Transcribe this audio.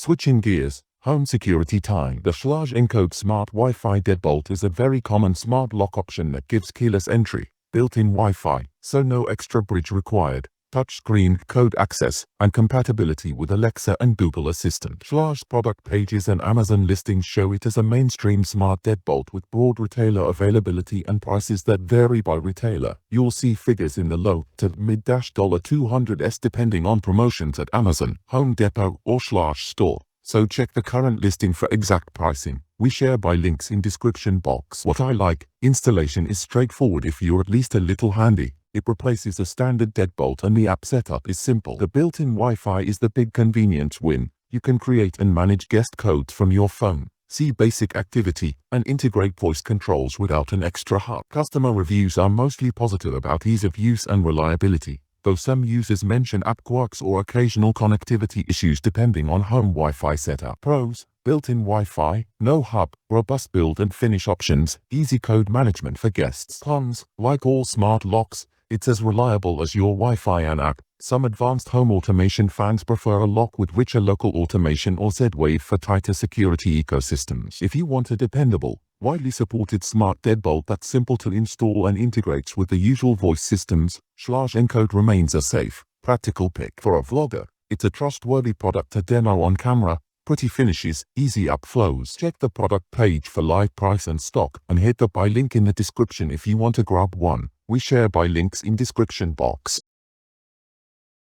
Switching gears, home security time. The Schlage Encode Smart Wi-Fi Deadbolt is a very common smart lock option that gives keyless entry, built-in Wi-Fi, so no extra bridge required, touchscreen code access, and compatibility with Alexa and Google Assistant. Schlage's product pages and Amazon listings show it as a mainstream smart deadbolt with broad retailer availability and prices that vary by retailer. You'll see figures in the low to mid-$200s depending on promotions at Amazon, Home Depot, or Schlage store. So check the current listing for exact pricing. We share by links in description box. What I like, installation is straightforward if you're at least a little handy. It replaces a standard deadbolt and the app setup is simple. The built-in Wi-Fi is the big convenience win. You can create and manage guest codes from your phone, see basic activity, and integrate voice controls without an extra hub. Customer reviews are mostly positive about ease of use and reliability, though some users mention app quirks or occasional connectivity issues depending on home Wi-Fi setup. Pros: built-in Wi-Fi, no hub, robust build and finish options, easy code management for guests. Cons: like all smart locks, it's as reliable as your Wi-Fi and app. Some advanced home automation fans prefer a lock with richer local automation or Z-Wave for tighter security ecosystems. If you want a dependable, widely supported smart deadbolt that's simple to install and integrates with the usual voice systems, Schlage Encode remains a safe, practical pick. For a vlogger, it's a trustworthy product to demo on camera. Pretty finishes, easy app flows. Check the product page for live price and stock, and hit the buy link in the description if you want to grab one. We share buy links in description box.